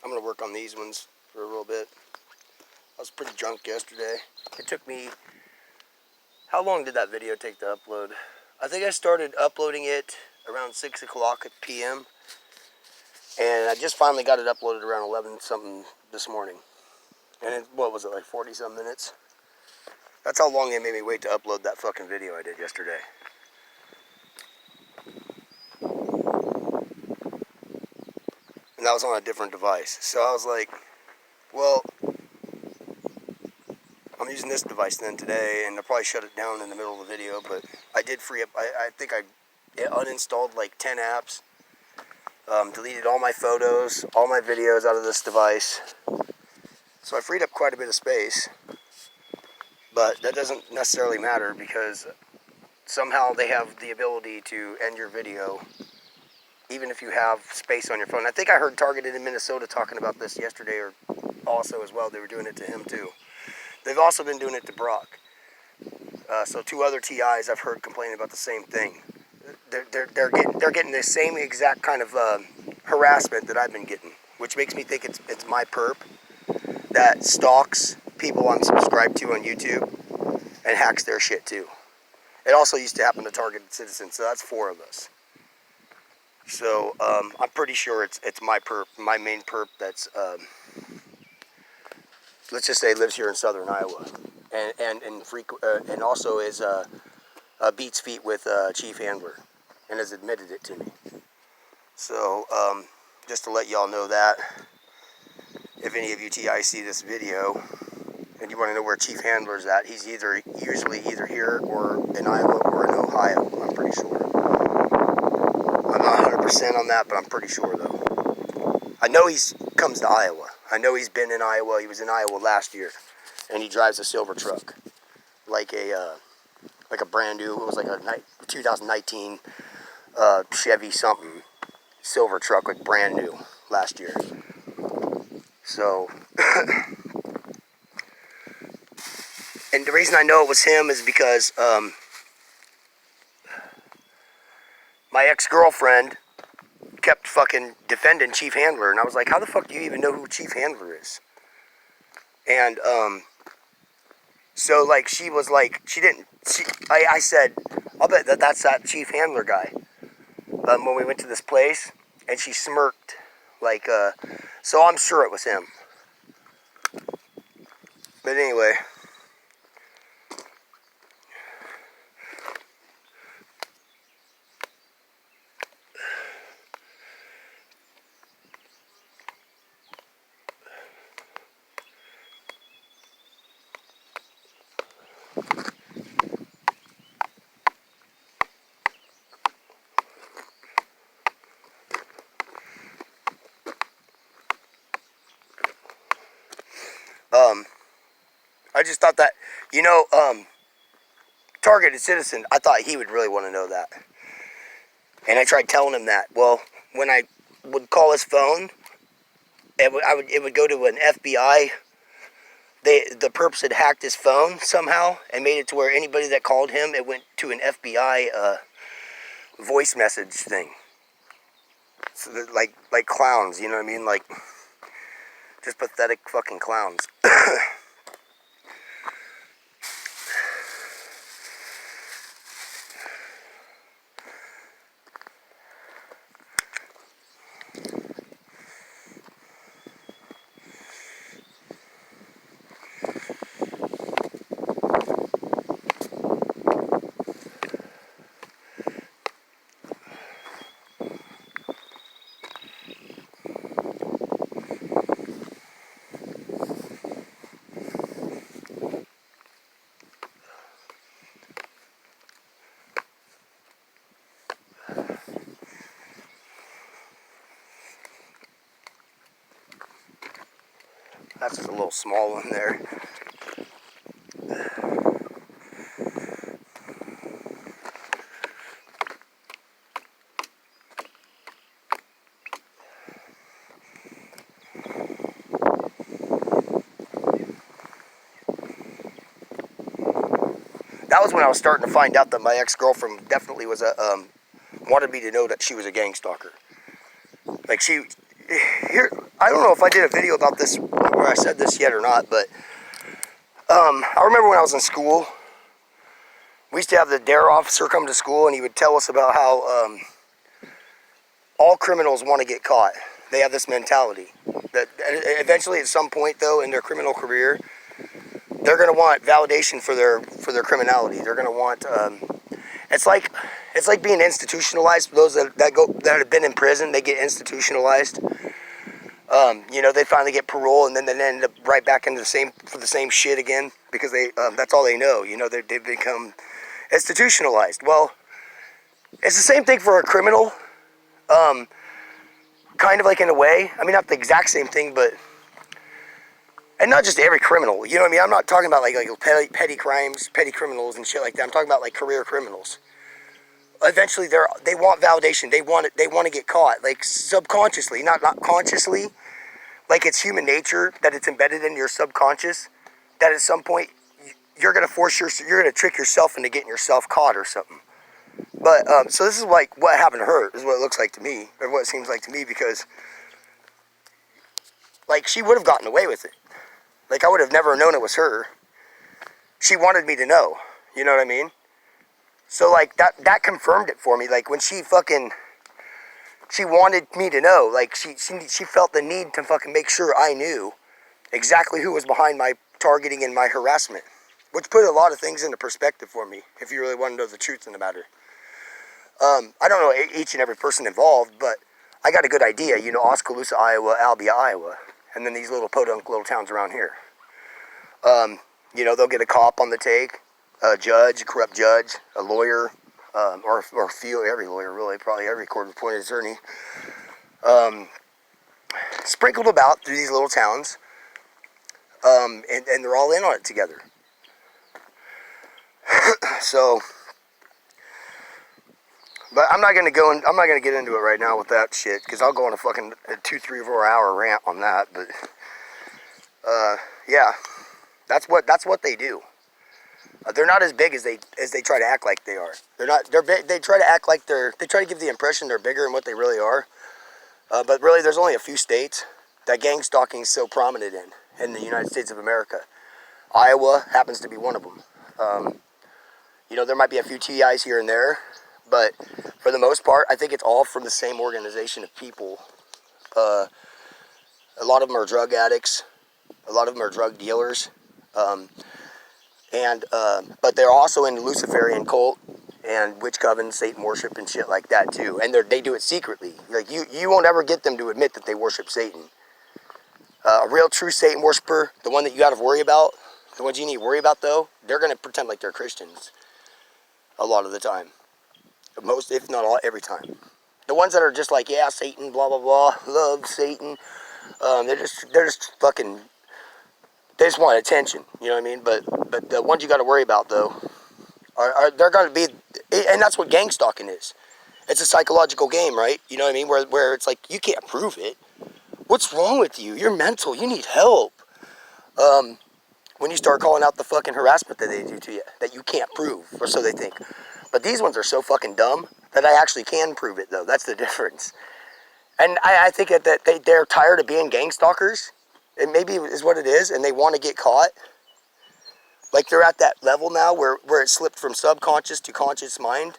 I'm going to work on these ones for a little bit. I was pretty drunk yesterday. It took me... How long did that video take to upload? I think I started uploading it around 6 o'clock p.m. And I just finally got it uploaded around 11 something this morning. And it, what was it, like 40 some minutes? That's how long they made me wait to upload that fucking video I did yesterday. And that was on a different device. So I was like, well, I'm using this device then today, and I'll probably shut it down in the middle of the video, but I did free up, I think I uninstalled like 10 apps, deleted all my photos, all my videos out of this device. So I freed up quite a bit of space, but that doesn't necessarily matter because somehow they have the ability to end your video even if you have space on your phone. I think I heard Targeted in Minnesota talking about this yesterday, or also as well. They were doing it to him too. They've also been doing it to Brock. So 2 other TIs I've heard complaining about the same thing. They're getting the same exact kind of harassment that I've been getting, which makes me think it's my perp that stalks people I'm subscribed to on YouTube and hacks their shit too. It also used to happen to Targeted Citizen, so that's 4 of us. So I'm pretty sure it's my perp, my main perp that's let's just say lives here in southern Iowa, and also is beats feet with Chief Handler, and has admitted it to me. So just to let y'all know that, if any of you TI see this video and you want to know where Chief Handler's at, he's usually either here or in Iowa or in Ohio. I'm pretty sure. I'm not 100% on that, but I'm pretty sure though. I know he comes to Iowa. I know he's been in Iowa. He was in Iowa last year, and he drives a silver truck, like a brand new. It was like a 2019 Chevy something silver truck, like brand new last year. So, and the reason I know it was him is because my ex-girlfriend kept fucking defending Chief Handler, and I was like, how the fuck do you even know who Chief Handler is? And so like she was like, I said, I'll bet that's that Chief Handler guy. When we went to this place, and she smirked, like, so I'm sure it was him. But anyway. I just thought that, Targeted Citizen, I thought he would really want to know that. And I tried telling him that. Well, when I would call his phone, it would go to an FBI. The perps had hacked his phone somehow and made it to where anybody that called him, it went to an FBI voice message thing. So like clowns, you know what I mean? Like, just pathetic fucking clowns. That's just a little small one there. That was when I was starting to find out that my ex-girlfriend definitely was wanted me to know that she was a gang stalker. Like here, I don't know if I did a video about this where I said this yet or not, but I remember when I was in school, we used to have the DARE officer come to school, and he would tell us about how all criminals want to get caught. They have this mentality that eventually, at some point, though, in their criminal career, they're going to want validation for their criminality. They're going to want it's like being institutionalized. Those that have been in prison, they get institutionalized. You know, they finally get parole, and then they end up right back into the same shit again because that's all they know. You know, they've become institutionalized. Well, it's the same thing for a criminal. Kind of like in a way. I mean, not the exact same thing, but and not just every criminal. You know what I mean? I'm not talking about like petty crimes, petty criminals and shit like that. I'm talking about like career criminals. Eventually, they want validation. They want it. They want to get caught, like subconsciously, not consciously. Like it's human nature that it's embedded in your subconscious. That at some point you're gonna you're gonna trick yourself into getting yourself caught or something. But so this is like what happened to her. This is what it looks like to me, or what it seems like to me, because like she would have gotten away with it. Like I would have never known it was her. She wanted me to know. You know what I mean? So like that confirmed it for me. Like when she wanted me to know. Like she felt the need to fucking make sure I knew exactly who was behind my targeting and my harassment, which put a lot of things into perspective for me. If you really want to know the truth in the matter. I don't know each and every person involved, but I got a good idea. You know, Oskaloosa, Iowa, Albia, Iowa, and then these little podunk little towns around here. You know, they'll get a cop on the take, a judge, a corrupt judge, a lawyer, or every lawyer really, probably every court-appointed attorney, sprinkled about through these little towns, and they're all in on it together. So. But I'm not gonna get into it right now with that shit, because I'll go on a fucking 2, 3, 4 hour rant on that. But yeah, that's what they do. They're not as big as they try to act like they are. They're not. They're big. They try to act like they try to give the impression they're bigger than what they really are. But really, there's only a few states that gang stalking is so prominent in the United States of America. Iowa happens to be one of them. You know, there might be a few TIs here and there. But for the most part, I think it's all from the same organization of people. A lot of them are drug addicts. A lot of them are drug dealers. But they're also in the Luciferian cult and witch coven, Satan worship and shit like that too. And they do it secretly. Like you won't ever get them to admit that they worship Satan. A real true Satan worshiper, the one that you got to worry about, the ones you need to worry about though, they're going to pretend like they're Christians a lot of the time. Most, if not all, every time. The ones that are just like, yeah, Satan, blah, blah, blah, love Satan, they're just fucking, they just want attention, you know what I mean? But the ones you got to worry about, though, they're going to be, and that's what gang stalking is. It's a psychological game, right? You know what I mean? Where it's like, you can't prove it. What's wrong with you? You're mental. You need help. When you start calling out the fucking harassment that they do to you, that you can't prove, or so they think. But these ones are so fucking dumb that I actually can prove it, though. That's the difference. And I think that they're tired of being gang stalkers. It maybe is what it is, and they want to get caught. Like they're at that level now where it slipped from subconscious to conscious mind.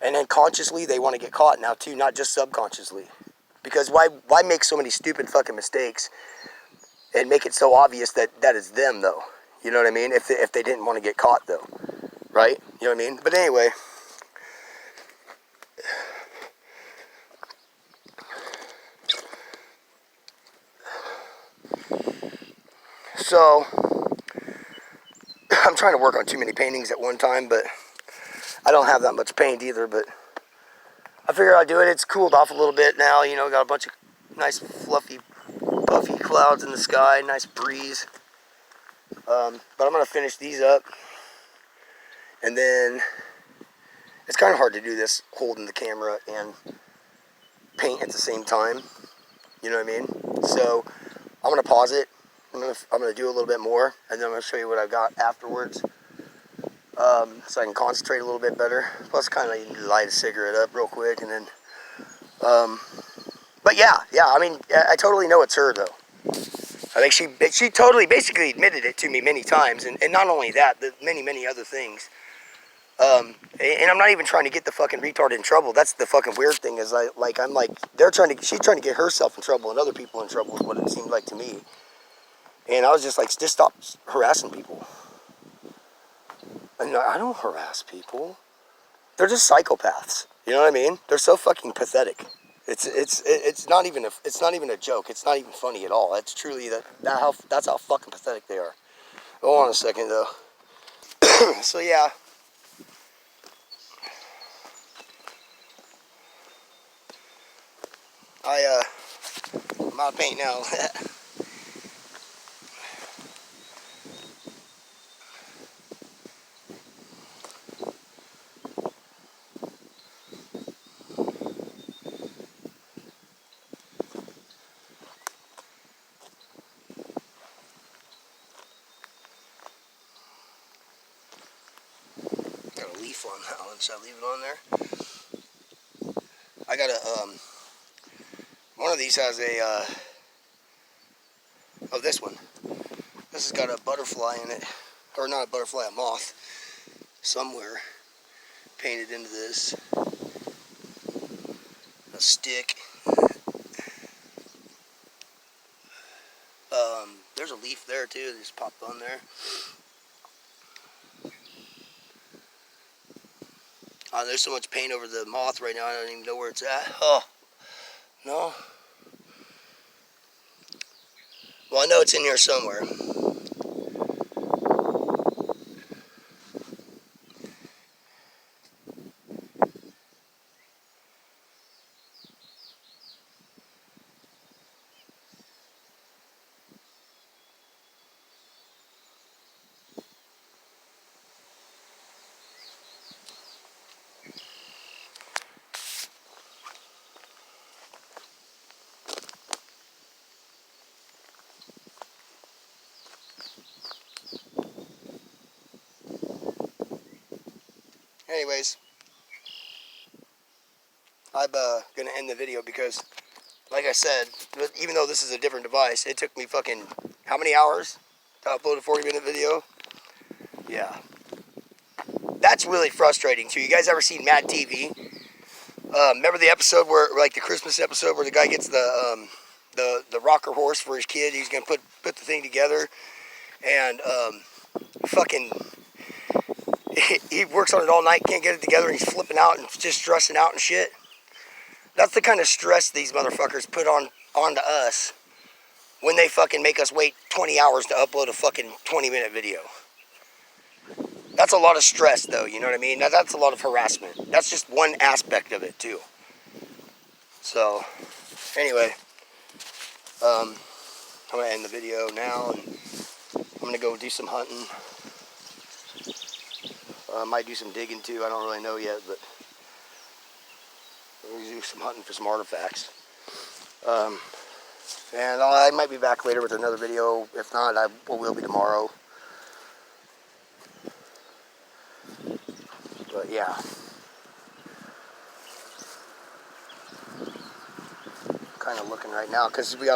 And then consciously they want to get caught now too, not just subconsciously. Because why make so many stupid fucking mistakes and make it so obvious that is them, though? You know what I mean? If they didn't want to get caught, though. Right? You know what I mean? But anyway. So, I'm trying to work on too many paintings at one time, but I don't have that much paint either, but I figure I'd do it. It's cooled off a little bit now, you know, got a bunch of nice fluffy, puffy clouds in the sky, nice breeze. But I'm going to finish these up. And then, it's kind of hard to do this holding the camera and paint at the same time. You know what I mean? So, I'm going to pause it. I'm going to do a little bit more, and then I'm going to show you what I've got afterwards. So I can concentrate a little bit better. Plus, kind of light a cigarette up real quick, and then, but But yeah, I mean, I totally know it's her though. I think she totally basically admitted it to me many times, and not only that, the many other things. And I'm not even trying to get the fucking retard in trouble. That's the fucking weird thing is she's trying to get herself in trouble and other people in trouble is what it seemed like to me. And I was just like, just stop harassing people. And I don't harass people. They're just psychopaths. You know what I mean? They're so fucking pathetic. It's not even a joke. It's not even funny at all. It's truly that's how fucking pathetic they are. Hold on a second though. So yeah. I'm out of paint now. Got a leaf on that one. Should I leave it on there? I got a one of these has a oh, this one. This has got a butterfly in it, or not a butterfly, a moth somewhere painted into this. A stick. There's a leaf there too that just popped on there. There's so much paint over the moth right now, I don't even know where it's at. Oh, no. Well, I know it's in here somewhere. Anyways, I'm gonna end the video because, like I said, even though this is a different device, it took me fucking how many hours to upload a 40-minute video? Yeah, that's really frustrating too. You guys ever seen Mad TV? Remember the episode where, like the Christmas episode, where the guy gets the rocker horse for his kid? He's gonna put the thing together, and fucking. He works on it all night, can't get it together, and he's flipping out and just stressing out and shit. That's the kind of stress these motherfuckers put onto us when they fucking make us wait 20 hours to upload a fucking 20-minute video. That's a lot of stress, though, you know what I mean? That's a lot of harassment. That's just one aspect of it, too. So, anyway, I'm going to end the video now, and I'm going to go do some hunting. I might do some digging too, I don't really know yet, but we'll do some hunting for some artifacts. And I might be back later with another video. If not, I will be tomorrow. But yeah. Kind of looking right now, because we got